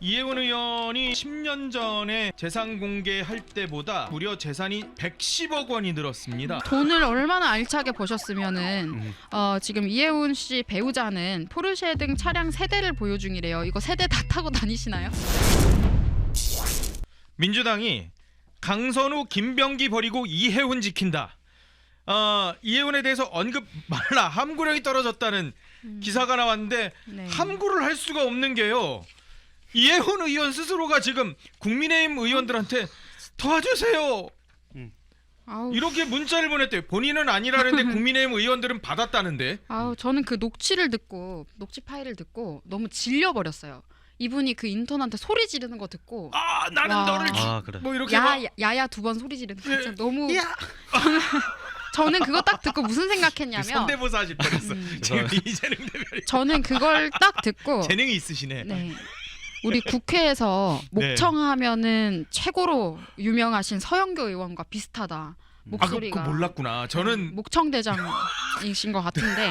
이혜훈 의원이 10년 전에 재산 공개할 때보다 무려 재산이 110억 원이 늘었습니다. 돈을 얼마나 알차게 버셨으면은 지금 이혜훈 씨 배우자는 포르쉐 등 차량 세대를 보유 중이래요. 이거 세대 다 타고 다니시나요? 민주당이 강선우, 김병기 버리고 이혜훈 지킨다. 이혜훈에 대해서 언급 말라 함구령이 떨어졌다는 기사가 나왔는데 네. 함구를 할 수가 없는 게요. 이혜훈 의원 스스로가 지금 국민의힘 의원들한테 도와주세요. 아우, 이렇게 문자를 보냈대요. 본인은 아니라는데 국민의힘 의원들은 받았다는데. 아우, 저는 그 녹취 파일을 듣고 너무 질려버렸어요. 이분이 그 인턴한테 소리 지르는 거 듣고 나는 와. 너를 그래. 뭐 이렇게 막 야야 두 번 소리 지르는 거 진짜 예. 너무 저는 그거 딱 듣고 무슨 생각했냐면 성대모사 하실 뻔했어. 지금 이재능 대변인 저는 그걸 딱 듣고 재능이 있으시네. 네. 우리 국회에서 네. 목청하면은 최고로 유명하신 서영교 의원과 비슷하다. 그거 목소리가 몰랐구나. 저는 목청대장이신 것 같은데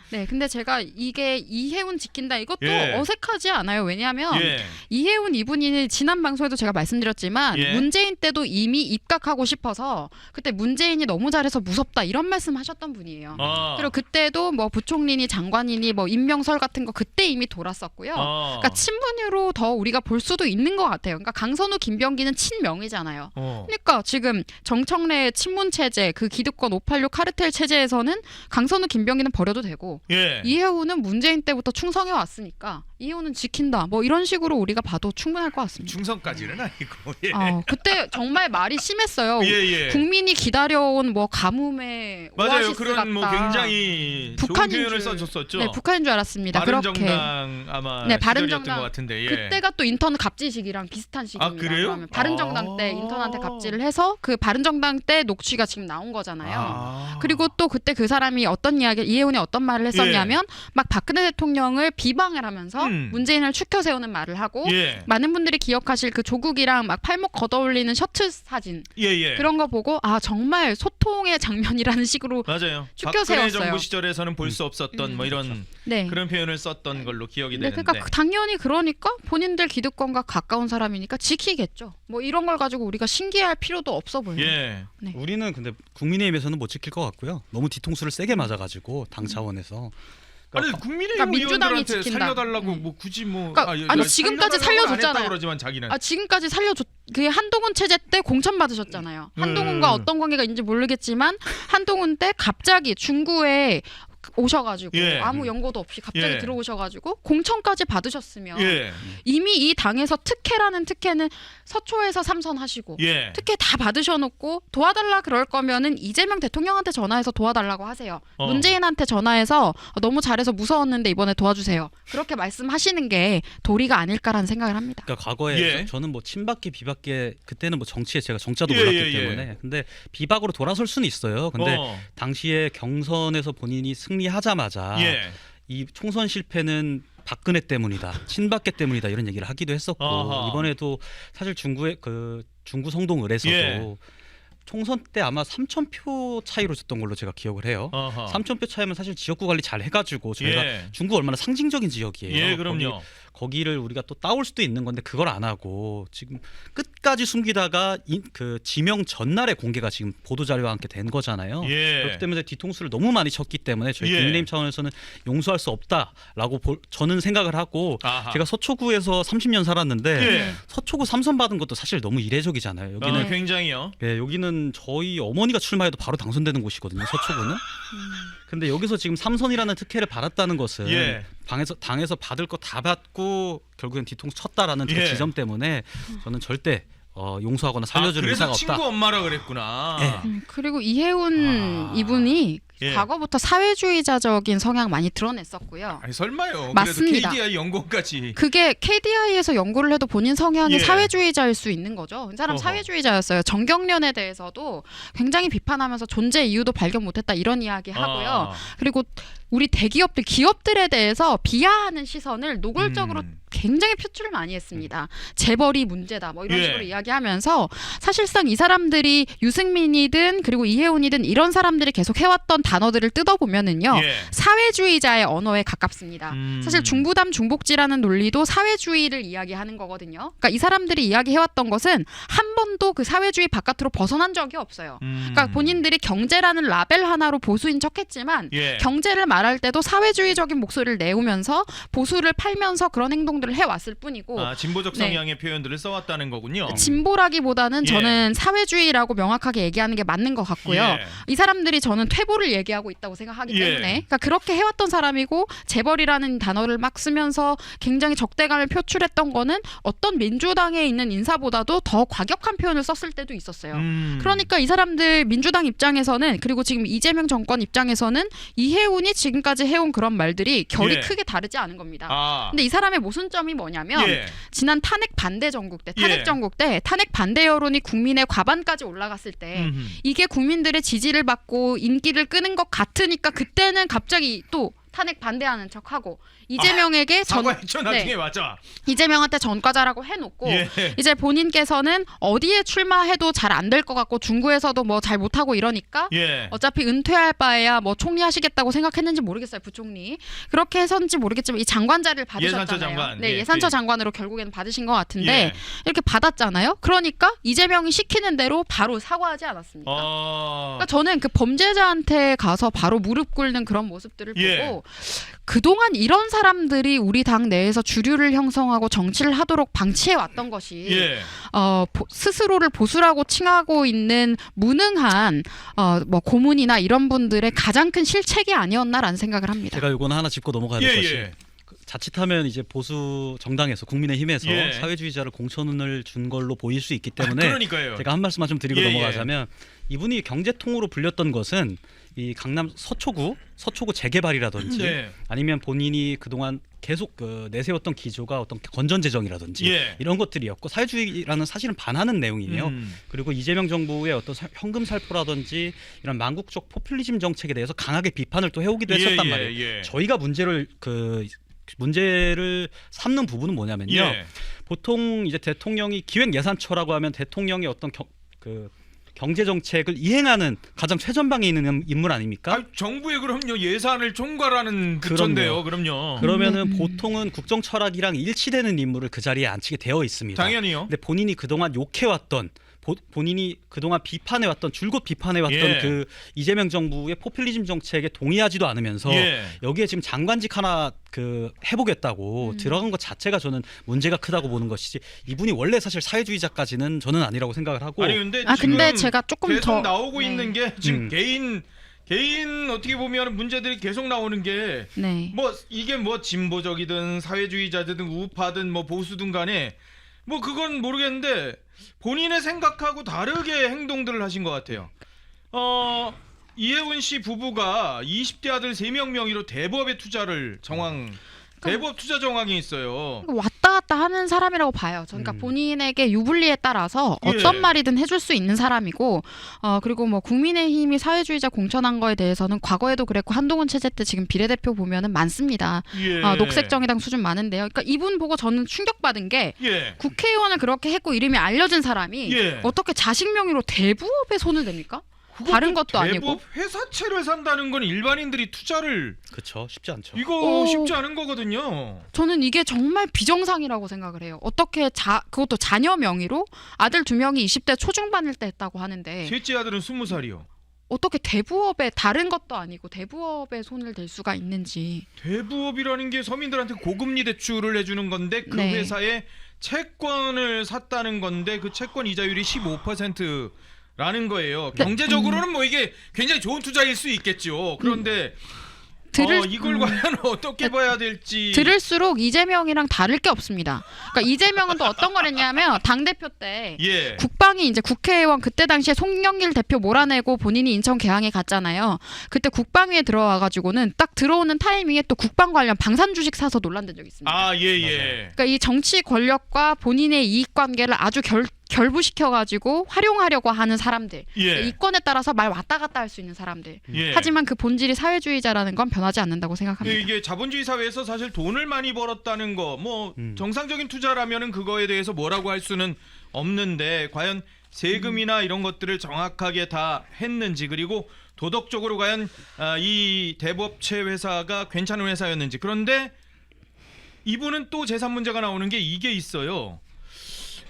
네 근데 제가 이게 이혜훈 지킨다 이것도 예. 어색하지 않아요. 왜냐하면 예. 이혜훈 이분이 지난 방송에도 제가 말씀드렸지만 예. 문재인 때도 이미 입각하고 싶어서 그때 문재인이 너무 잘해서 무섭다 이런 말씀하셨던 분이에요. 그리고 그때도 뭐 부총리니 장관이니 뭐 임명설 같은 거 그때 이미 돌았었고요. 그러니까 친문으로 더 우리가 볼 수도 있는 것 같아요. 그러니까 강선우, 김병기는 친명이잖아요. 그러니까 지금 정청래 친문 체제, 그 기득권 586 카르텔 체제에서는 강선우, 김병기는 버려도 되고 예. 이혜훈은 문재인 때부터 충성해 왔으니까 이혜훈은 지킨다. 뭐 이런 식으로 우리가 봐도 충분할 것 같습니다. 충성까지는 아니고. 예. 그때 정말 말이 심했어요. 예. 국민이 기다려온 뭐 가뭄의 맞아요. 오아시스 그런 같다. 뭐 굉장히 북한인 좋은 표현을 줄. 써줬었죠. 네, 북한인 줄 알았습니다. 바른정당 아마 네, 시절이었던 바른정당. 것 같은데. 예. 그때가 또 인턴 갑질 시기랑 비슷한 시기입니다. 그래요? 그러면 바른정당 때 인턴한테 갑질을 해서 그 바른정당 때 녹취가 지금 나온 거잖아요. 그리고 또 그때 그 사람이 이혜훈이 어떤 말을 했었냐면 막 박근혜 대통령을 비방을 하면서 문재인을 추켜 세우는 말을 하고 많은 분들이 기억하실 그 조국이랑 막 팔목 걷어올리는 셔츠 사진 그런 거 보고 정말 소통의 장면이라는 식으로 맞아요. 추켜 박근혜 세웠어요. 정부 시절에서는 볼 수 없었던 뭐 이런 네. 그런 표현을 썼던 걸로 기억이 네, 되는데. 그러니까 당연히 그러니까 본인들 기득권과 가까운 사람이니까 지키겠죠. 뭐 이런 걸 가지고 우리가 신기해할 필요도 없어 보여요. 예. 네. 우리는 근데 국민의힘에서는 못 지킬 것 같고요. 너무 뒤통수를 세게 맞아가지고 당 차원에서. 아니 국민의힘 그러니까 민주당이 의원들한테 지킨다. 살려달라고 뭐 굳이 뭐 그러니까, 아니, 지금까지 살려줬잖아요. 그러지만 자기는 지금까지 그 한동훈 체제 때 공천 받으셨잖아요. 한동훈과 어떤 관계가 있는지 모르겠지만 한동훈 때 갑자기 중구에 오셔가지고 아무 연고도 없이 갑자기 들어오셔가지고 공천까지 받으셨으면 이미 이 당에서 특혜라는 특혜는 서초에서 삼선하시고 특혜 다 받으셔놓고 도와달라 그럴 거면은 이재명 대통령한테 전화해서 도와달라고 하세요. 문재인한테 전화해서 너무 잘해서 무서웠는데 이번에 도와주세요. 그렇게 말씀하시는 게 도리가 아닐까라는 생각을 합니다. 그러니까 과거에 저는 뭐 친박계 비박계 그때는 뭐 정치에 제가 정자도 몰랐기 때문에 근데 비박으로 돌아설 수는 있어요. 근데 당시에 경선에서 본인이 승리하자마자 이 총선 실패는 박근혜 때문이다, 친박계 때문이다 이런 얘기를 하기도 했었고 이번에도 사실 중구 성동을에서도 총선 때 아마 3,000표 차이로 졌던 걸로 제가 기억을 해요. 3,000표 차이면 사실 지역구 관리 잘 해가지고 저희가 중구 얼마나 상징적인 지역이에요. 그럼요. 거기를 우리가 또 따올 수도 있는 건데 그걸 안 하고 지금 끝까지 숨기다가 그 지명 전날에 공개가 지금 보도자료와 함께 된 거잖아요. 그렇기 때문에 뒤통수를 너무 많이 쳤기 때문에 저희 국민의힘 차원에서는 용서할 수 없다라고 저는 생각을 하고 제가 서초구에서 30년 살았는데 서초구 3선 받은 것도 사실 너무 이례적이잖아요. 여기는 굉장히요. 여기는 저희 어머니가 출마해도 바로 당선되는 곳이거든요. 서초구는. 근데 여기서 지금 3선이라는 특혜를 받았다는 것은 당에서 받을 거 다 받고 결국엔 뒤통수 쳤다라는 그 지점 때문에 저는 절대 용서하거나 살려주는 의사가 없다. 그래서 친구 엄마라 그랬구나. 그리고 이혜훈 이분이 과거부터 사회주의자적인 성향 많이 드러냈었고요. 아니 설마요. 맞습니다. 그래도 KDI 연구까지. 그게 KDI에서 연구를 해도 본인 성향이 사회주의자일 수 있는 거죠. 이 사람 사회주의자였어요. 정경련에 대해서도 굉장히 비판하면서 존재 이유도 발견 못했다 이런 이야기 하고요. 그리고 우리 대기업들, 기업들에 대해서 비하하는 시선을 노골적으로 굉장히 표출을 많이 했습니다. 재벌이 문제다 뭐 이런 식으로 이야기하면서 사실상 이 사람들이 유승민이든 그리고 이혜훈이든 이런 사람들이 계속 해왔던 단어들을 뜯어보면은요. 예. 사회주의자의 언어에 가깝습니다. 사실 중부담 중복지라는 논리도 사회주의를 이야기하는 거거든요. 그러니까 이 사람들이 이야기해왔던 것은 한 번도 그 사회주의 바깥으로 벗어난 적이 없어요. 그러니까 본인들이 경제라는 라벨 하나로 보수인 척했지만 예. 경제를 말할 때도 사회주의적인 목소리를 내오면서 보수를 팔면서 그런 행동들을 해왔을 뿐이고 진보적 네. 성향의 표현들을 써왔다는 거군요. 진보라기보다는 예. 저는 사회주의라고 명확하게 얘기하는 게 맞는 것 같고요. 예. 이 사람들이 저는 퇴보를 얘기하고 있다고 생각하기 예. 때문에 그러니까 그렇게 해왔던 사람이고 재벌이라는 단어를 막 쓰면서 굉장히 적대감을 표출했던 거는 어떤 민주당에 있는 인사보다도 더 과격한 표현을 썼을 때도 있었어요. 그러니까 이 사람들 민주당 입장에서는 그리고 지금 이재명 정권 입장에서는 이해운이 지금까지 해온 그런 말들이 결이 예. 크게 다르지 않은 겁니다. 아. 근데 이 사람의 모순점이 뭐냐면 예. 지난 탄핵 반대 전국 때 탄핵 예. 전국 때 탄핵 반대 여론이 국민의 과반까지 올라갔을 때 이게 국민들의 지지를 받고 인기를 끄는 것 같으니까 그때는 갑자기 또 탄핵 반대하는 척하고 이재명에게 사과했죠 나중에 네. 맞아. 이재명한테 전과자라고 해놓고 예. 이제 본인께서는 어디에 출마해도 잘 안 될 것 같고 중구에서도 뭐 잘 못하고 이러니까 예. 어차피 은퇴할 바에야 뭐 총리 하시겠다고 생각했는지 모르겠어요. 부총리 그렇게 해서인지 모르겠지만 이 장관 자리를 받으셨잖아요. 예산처 장관. 네, 예. 예산처 장관으로 결국에는 받으신 것 같은데 예. 이렇게 받았잖아요. 그러니까 이재명이 시키는 대로 바로 사과하지 않았습니까? 그러니까 저는 그 범죄자한테 가서 바로 무릎 꿇는 그런 모습들을 예. 보고 그동안 이런 사람들이 우리 당 내에서 주류를 형성하고 정치를 하도록 방치해 왔던 것이 예. 스스로를 보수라고 칭하고 있는 무능한 뭐 고문이나 이런 분들의 가장 큰 실책이 아니었나라는 생각을 합니다. 제가 이거는 하나 짚고 넘어가야 될 예, 것이 예. 자칫하면 이제 보수 정당에서 국민의힘에서 예. 사회주의자를 공천을 준 걸로 보일 수 있기 때문에 그러니까요. 제가 한 말씀만 좀 드리고 예, 넘어가자면 이분이 경제통으로 불렸던 것은 이 강남 서초구 재개발이라든지 네. 아니면 본인이 그동안 계속 내세웠던 기조가 어떤 건전재정이라든지 예. 이런 것들이었고 사회주의라는 사실은 반하는 내용이에요. 그리고 이재명 정부의 어떤 현금 살포라든지 이런 망국적 포퓰리즘 정책에 대해서 강하게 비판을 또 해오기도 했었단 말이에요. 예. 저희가 문제를 삼는 부분은 뭐냐면요. 예. 보통 이제 대통령이 기획예산처라고 하면 대통령의 어떤 경제 정책을 이행하는 가장 최전방에 있는 인물 아닙니까? 정부에 그럼요 예산을 총괄하는 부처인데요. 그럼요. 그러면은 보통은 국정 철학이랑 일치되는 인물을 그 자리에 앉히게 되어 있습니다. 당연히요. 근데 본인이 그동안 욕해왔던 본인이 그동안 비판해왔던 줄곧 비판해왔던 예. 그 이재명 정부의 포퓰리즘 정책에 동의하지도 않으면서 예. 여기에 지금 장관직 하나 해보겠다고 들어간 것 자체가 저는 문제가 크다고 보는 것이지 이분이 원래 사실 사회주의자까지는 저는 아니라고 생각을 하고 아니 근데 근데 지금 제가 조금 계속 더 나오고 네. 있는 게 지금 개인 어떻게 보면 문제들이 계속 나오는 게 네. 뭐 이게 뭐 진보적이든 사회주의자든 우파든 뭐 보수든 간에 뭐 그건 모르겠는데 본인의 생각하고 다르게 행동들을 하신 것 같아요. 이혜훈 씨 부부가 20대 아들 3명 명의로 대부업에 투자를 대부업 투자 정황이 있어요. 왔다 갔다 하는 사람이라고 봐요. 그러니까 본인에게 유불리에 따라서 어떤 예. 말이든 해줄 수 있는 사람이고 그리고 뭐 국민의힘이 사회주의자 공천한 거에 대해서는 과거에도 그랬고 한동훈 체제 때 지금 비례대표 보면은 많습니다. 예. 녹색정의당 수준 많은데요. 그러니까 이분 보고 저는 충격받은 게 예. 국회의원을 그렇게 했고 이름이 알려진 사람이 예. 어떻게 자식 명의로 대부업에 손을 댑니까? 다른 것도 아니고. 대부업 회사채를 산다는 건 일반인들이 투자를 그렇죠. 쉽지 않죠. 이거 쉽지 않은 거거든요. 저는 이게 정말 비정상이라고 생각을 해요. 어떻게 그것도 자녀 명의로 아들 2명이 20대 초중반일 때 했다고 하는데 셋째 아들은 20살이요. 어떻게 대부업에 다른 것도 아니고 대부업에 손을 댈 수가 있는지. 대부업이라는 게 서민들한테 고금리 대출을 해주는 건데 그 네. 회사에 채권을 샀다는 건데 그 채권 이자율이 15%라는 거예요. 경제적으로는 뭐 이게 굉장히 좋은 투자일 수 있겠죠. 그런데 이걸 과연 어떻게 봐야 될지 들을수록 이재명이랑 다를 게 없습니다. 그러니까 이재명은 또 어떤 거랬냐면 당대표 때 예. 국방이 이제 국회의원 그때 당시에 송영길 대표 몰아내고 본인이 인천 개항에 갔잖아요. 그때 국방위에 들어와가지고는 딱 들어오는 타이밍에 또 국방 관련 방산 주식 사서 논란된 적이 있습니다. 예. 그러니까 이 정치 권력과 본인의 이익 관계를 아주 결부시켜가지고 활용하려고 하는 사람들, 예. 이권에 따라서 말 왔다 갔다 할 수 있는 사람들. 예. 하지만 그 본질이 사회주의자라는 건 변하지 않는다고 생각합니다. 이게 자본주의 사회에서 사실 돈을 많이 벌었다는 거, 뭐 정상적인 투자라면은 그거에 대해서 뭐라고 할 수는 없는데 과연 세금이나 이런 것들을 정확하게 다 했는지 그리고 도덕적으로 과연 이 대부업체 회사가 괜찮은 회사였는지. 그런데 이분은 또 재산 문제가 나오는 게 이게 있어요.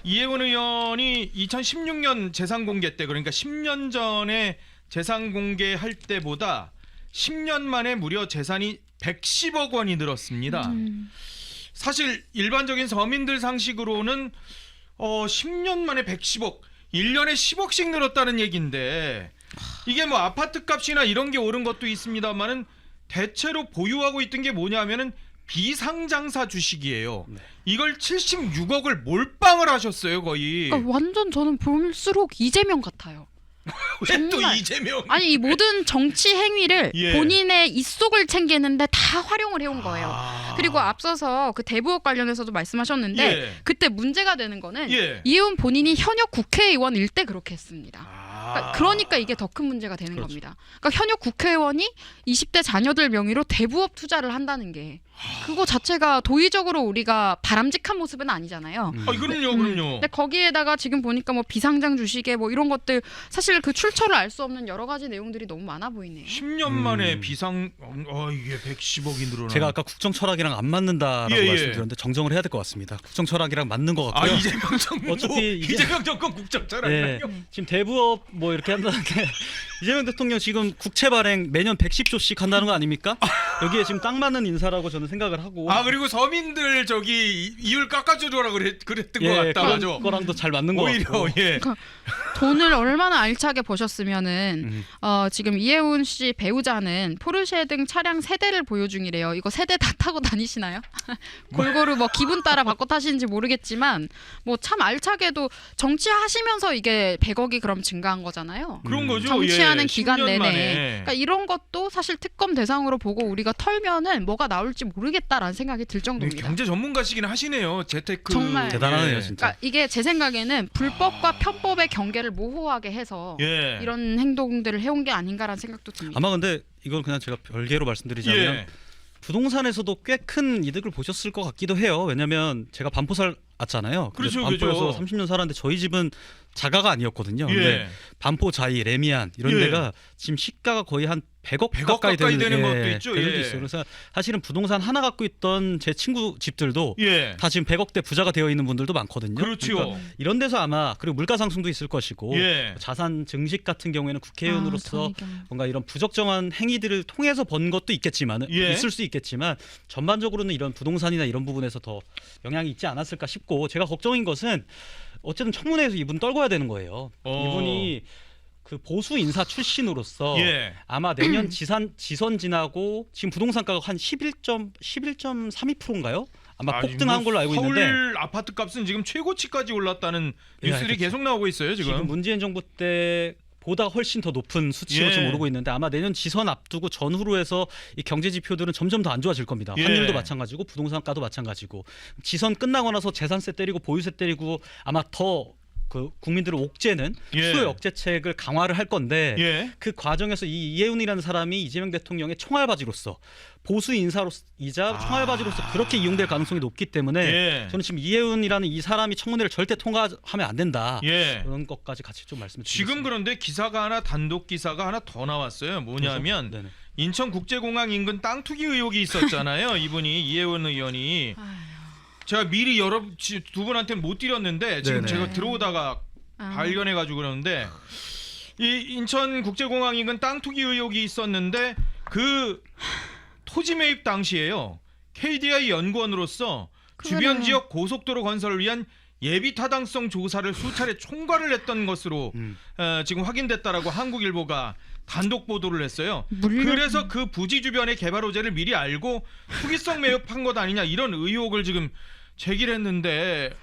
이혜원 의원이 2016년 재산 공개 때, 그러니까 10년 전에 재산 공개할 때보다 10년 만에 무려 재산이 110억 원이 늘었습니다. 사실 일반적인 서민들 상식으로는 10년 만에 110억, 1년에 10억씩 늘었다는 얘기인데, 이게 뭐 아파트 값이나 이런 게 오른 것도 있습니다만은 대체로 보유하고 있던 게 뭐냐면은 비상장사 주식이에요. 네. 이걸 76억을 몰빵을 하셨어요, 거의. 그러니까 완전 저는 볼수록 이재명 같아요. 왜 또 이재명? 아니, 이 모든 정치 행위를 예. 본인의 입속을 챙기는데 다 활용을 해온 거예요. 그리고 앞서서 그 대부업 관련해서도 말씀하셨는데 예. 그때 문제가 되는 거는 예. 이혜원 본인이 현역 국회의원일 때 그렇게 했습니다. 그러니까 이게 더 큰 문제가 되는 그렇죠. 겁니다. 그러니까 현역 국회의원이 20대 자녀들 명의로 대부업 투자를 한다는 게 그거 자체가 도의적으로 우리가 바람직한 모습은 아니잖아요. 그럼요. 근데 거기에다가 지금 보니까 뭐 비상장 주식에 뭐 이런 것들 사실 그 출처를 알 수 없는 여러 가지 내용들이 너무 많아 보이네요. 10년 만에 비상 이게 110억이 늘어나. 제가 아까 국정 철학이랑 안 맞는다라고 예. 말씀드렸는데 정정을 해야 될 것 같습니다. 국정 철학이랑 맞는 것 같고요. 이재명 정부 어차피 이재명 정권 국정 철학이요. 지금 대부업 뭐 이렇게 한다는데 이재명 대통령 지금 국채 발행 매년 110조씩 한다는 거 아닙니까? 여기에 지금 딱 맞는 인사라고 저는 생각을 하고. 그리고 서민들 저기 이율 깎아주라 그랬던 것 같다. 그런 맞아. 거랑도 잘 맞는 것 오히려 같고. 예. 그러니까 돈을 얼마나 알차게 버셨으면은 지금 이혜훈 씨 배우자는 포르쉐 등 차량 세대를 보유 중이래요. 이거 세대 다 타고 다니시나요? 골고루 뭐 기분 따라 바꿔 타시는지 모르겠지만 뭐 참 알차게도 정치하시면서 이게 100억이 그럼 증가한 거잖아요. 그런 거죠. 정치하는 기간 10년 내내. 만에. 그러니까 이런 것도 사실 특검 대상으로 보고 우리가 털면은 뭐가 나올지 모르겠다라는 생각이 들 정도입니다. 경제 전문가시긴 하시네요. 재테크. 정말. 대단하네요, 진짜. 그러니까 이게 제 생각에는 불법과 편법의 경계를 모호하게 해서 예. 이런 행동들을 해온 게 아닌가라는 생각도 듭니다. 아마 근데 이건 그냥 제가 별개로 말씀드리자면 예. 부동산에서도 꽤 큰 이득을 보셨을 것 같기도 해요. 왜냐하면 제가 반포 살았잖아요. 그렇죠, 반포에서 그렇죠. 30년 살았는데 저희 집은 자가가 아니었거든요. 예. 근데 반포, 자이, 레미안 이런 예. 데가 지금 시가가 거의 한 100억 가까이 되는 것도 예, 있죠. 되는 게 예. 있어요. 그래서 사실은 부동산 하나 갖고 있던 제 친구 집들도 예. 다 지금 100억대 부자가 되어 있는 분들도 많거든요. 그렇죠. 그러니까 이런 데서 아마 그리고 물가 상승도 있을 것이고 예. 자산 증식 같은 경우에는 국회의원으로서 아, 뭔가 이런 부적정한 행위들을 통해서 번 것도 있겠지만 예. 있을 수 있겠지만 전반적으로는 이런 부동산이나 이런 부분에서 더 영향이 있지 않았을까 싶고 제가 걱정인 것은 어쨌든 청문회에서 이분 떨궈야 되는 거예요. 이분이 그 보수 인사 출신으로서 예. 아마 내년 지선 지나고 지금 부동산가가 한 11.32%인가요? 아마 폭등한 걸로 알고 있는데 서울 아파트 값은 지금 최고치까지 올랐다는 예, 뉴스들이 그렇죠. 계속 나오고 있어요. 지금 문재인 정부 때 보다 훨씬 더 높은 수치로 예. 지금 오르고 있는데 아마 내년 지선 앞두고 전후로 해서 이 경제 지표들은 점점 더 안 좋아질 겁니다. 예. 환율도 마찬가지고 부동산가도 마찬가지고 지선 끝나고 나서 재산세 때리고 보유세 때리고 아마 더 그 국민들을 옥죄는 예. 수요 억제책을 강화를 할 건데 예. 그 과정에서 이 이혜훈이라는 사람이 이재명 대통령의 총알바지로서 보수 인사이자 총알바지로서 그렇게 이용될 가능성이 높기 때문에 예. 저는 지금 이혜훈이라는 이 사람이 청문회를 절대 통과하면 안 된다. 예. 그런 것까지 같이 좀 말씀드리겠습니다. 지금 그런데 기사가 하나 단독 기사가 하나 더 나왔어요. 뭐냐면 네네. 인천국제공항 인근 땅 투기 의혹이 있었잖아요. 이분이 이혜원 의원이 제가 미리 두 분한테는 못 드렸는데 지금 네네. 제가 들어오다가 발견해가지고 그러는데 이 인천국제공항 인근 땅 투기 의혹이 있었는데 그 토지 매입 당시에요. KDI 연구원으로서 주변 지역 고속도로 건설을 위한 예비 타당성 조사를 수차례 총괄을 했던 것으로 지금 확인됐다라고 한국일보가 단독 보도를 했어요. 그래서 그 부지 주변의 개발 호재를 미리 알고 투기성 매입한 것 아니냐 이런 의혹을 지금 제기를 했는데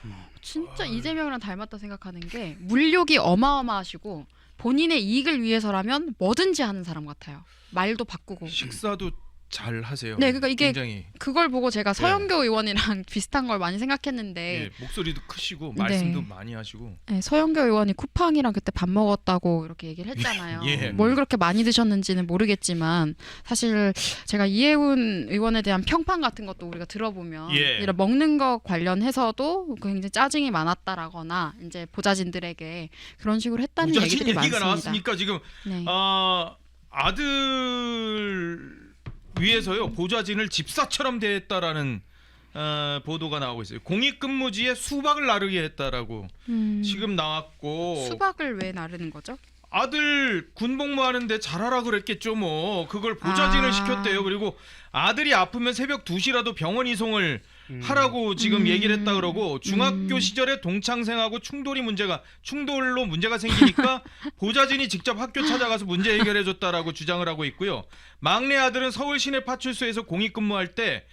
진짜 이재명이랑 닮았다 생각하는 게 물욕이 어마어마하시고 본인의 이익을 위해서라면 뭐든지 하는 사람 같아요. 말도 바꾸고. 식사도 잘 하세요. 네, 그러니까 이게 굉장히 그걸 보고 제가 서영교 의원이랑 비슷한 걸 많이 생각했는데 예, 목소리도 크시고 말씀도 많이 하시고. 네, 서영교 의원이 쿠팡이랑 그때 밥 먹었다고 이렇게 얘기를 했잖아요. 예. 뭘 그렇게 많이 드셨는지는 모르겠지만 사실 제가 이혜훈 의원에 대한 평판 같은 것도 우리가 들어보면 예. 이런 먹는 거 관련해서도 굉장히 짜증이 많았다라거나 이제 보좌진들에게 그런 식으로 했다는 얘기들이 얘기가 많습니다. 나왔으니까 지금 네. 아들 위해서요 보좌진을 집사처럼 대했다라는 보도가 나오고 있어요. 공익근무지에 수박을 나르게 했다라고 지금 나왔고 수박을 왜 나르는 거죠? 아들 군복무하는데 잘하라 그랬겠죠 뭐. 그걸 보좌진을 시켰대요. 그리고 아들이 아프면 새벽 2시라도 병원 이송을 하라고 지금 얘기를 했다 그러고 중학교 시절에 동창생하고 충돌로 문제가 생기니까 보좌진이 직접 학교 찾아가서 문제 해결해 줬다라고 주장을 하고 있고요. 막내 아들은 서울 시내 파출소에서 공익근무할 때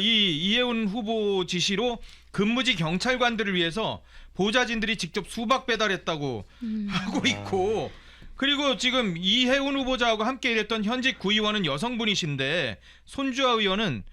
이 이혜훈 후보 지시로 근무지 경찰관들을 위해서 보좌진들이 직접 수박 배달했다고 하고 있고, 그리고 지금 이혜훈 후보자하고 함께 일했던 현직 구의원은 여성분이신데 손주아 의원은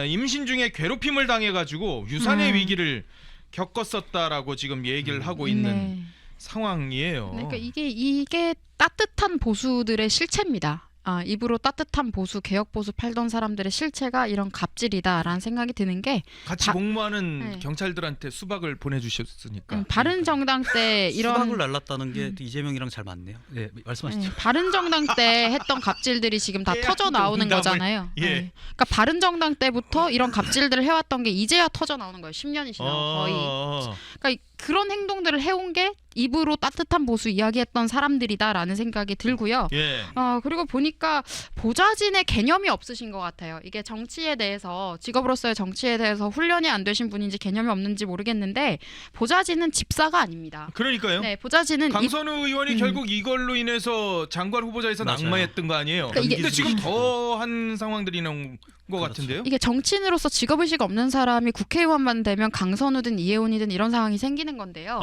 임신 중에 괴롭힘을 당해가지고 유산의 위기를 겪었었다라고 지금 얘기를 하고 있는 상황이에요. 그러니까 이게 따뜻한 보수들의 실체입니다. 입으로 따뜻한 보수, 개혁 보수 팔던 사람들의 실체가 이런 갑질이다라는 생각이 드는 게 같이 복무하는 경찰들한테 수박을 보내주셨으니까. 바른정당 때 이런 수박을 날랐다는 게 이재명이랑 잘 맞네요. 네, 말씀하시죠. 바른정당 때 했던 갑질들이 지금 다 터져 나오는 거잖아요. 그러니까 바른정당 때부터 이런 갑질들을 해왔던 게 이제야 터져 나오는 거예요. 10년이 지나고 거의. 그러니까 그런 행동들을 해온 게 입으로 따뜻한 보수 이야기했던 사람들이다라는 생각이 들고요. 그리고 보니까 보좌진의 개념이 없으신 것 같아요. 이게 정치에 대해서, 직업으로서의 정치에 대해서 훈련이 안 되신 분인지 개념이 없는지 모르겠는데 보좌진은 집사가 아닙니다. 그러니까요. 네, 보좌진은 강선우 의원이 결국 이걸로 인해서 장관 후보자에서 낙마했던 거 아니에요. 근데 지금 더한 상황들이 나온 것 같은데요. 이게 정치인으로서 직업의식 없는 사람이 국회의원만 되면 강선우든 이혜훈이든 이런 상황이 생기는 건데요.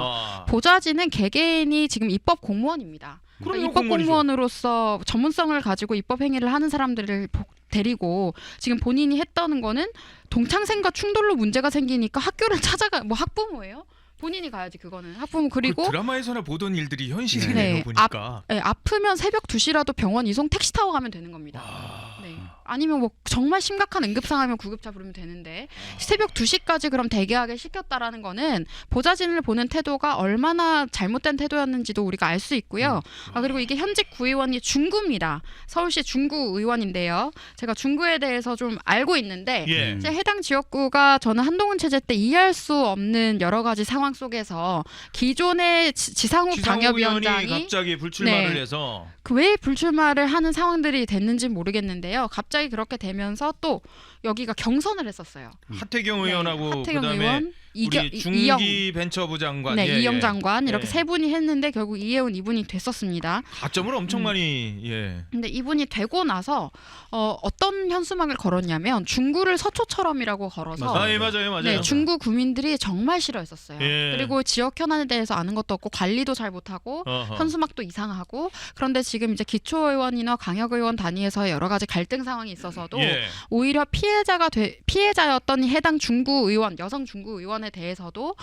보좌진은 개개인이 지금 입법 공무원입니다. 그러니까 입법 공무원으로서 전문성을 가지고 입법 행위를 하는 사람들을 데리고 지금 본인이 했다는 거는 동창생과 충돌로 문제가 생기니까 학교를 찾아가, 뭐 학부모예요? 본인이 가야지 그거는. 학부모. 그리고 드라마에서나 보던 일들이 현실이네요. 보니까. 아프면 새벽 2시라도 병원 이송 택시 타고 가면 되는 겁니다. 아니면 뭐 정말 심각한 응급 상황이면 구급차 부르면 되는데 새벽 2시까지 그럼 대기하게 시켰다라는 거는 보좌진을 보는 태도가 얼마나 잘못된 태도였는지도 우리가 알 수 있고요. 그리고 이게 현직 구의원이 중구입니다. 서울시 중구 의원인데요. 제가 중구에 대해서 좀 알고 있는데 이제 해당 지역구가 저는 한동훈 체제 때 이해할 수 없는 여러 가지 상황 속에서 기존의 지상욱 당협위원장이 갑자기 불출마를 해서 왜 불출마를 하는 상황들이 됐는지 모르겠는데요. 갑자기 그렇게 되면서 또 여기가 경선을 했었어요. 하태경 의원하고 하태경 그다음에 의원, 우리 중기 벤처부 장관, 이영 장관 이렇게 세 분이 했는데 결국 이혜훈 이분이 됐었습니다. 가점을 엄청 많이. 근데 이분이 되고 나서 어떤 현수막을 걸었냐면 중구를 서초처럼이라고 걸어서 맞아요. 네, 중구 구민들이 정말 싫어했었어요. 그리고 지역 현안에 대해서 아는 것도 없고 관리도 잘 못하고 현수막도 이상하고. 그런데 지금 이제 기초의원이나 강역의원 단위에서 여러 가지 갈등 상황이 있어서도 오히려 피해자였던 해당 중구 의원, 여성 중구 의원에 대해서도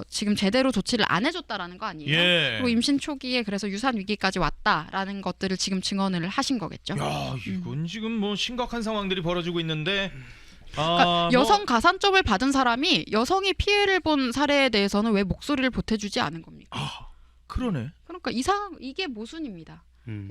지금 제대로 조치를 안 해줬다라는 거 아니에요. 그리고 임신 초기에 그래서 유산 위기까지 왔다라는 것들을 지금 증언을 하신 거겠죠. 야, 이건 지금 뭐 심각한 상황들이 벌어지고 있는데. 그러니까 여성 가산점을 받은 사람이 여성이 피해를 본 사례에 대해서는 왜 목소리를 보태주지 않은 겁니까? 그러네. 그러니까 이게 모순입니다.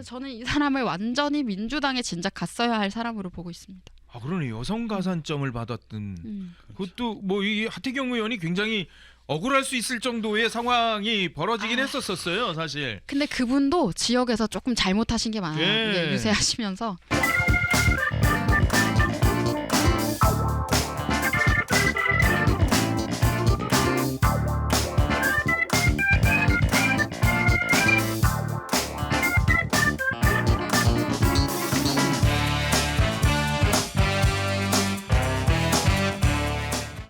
저는 이 사람을 완전히 민주당에 진작 갔어야 할 사람으로 보고 있습니다. 그러네. 여성 가산점을 받았던 그것도 뭐 이 하태경 의원이 굉장히 억울할 수 있을 정도의 상황이 벌어지긴 했었어요, 사실. 근데 그분도 지역에서 조금 잘못하신 게 많아요. 유세하시면서.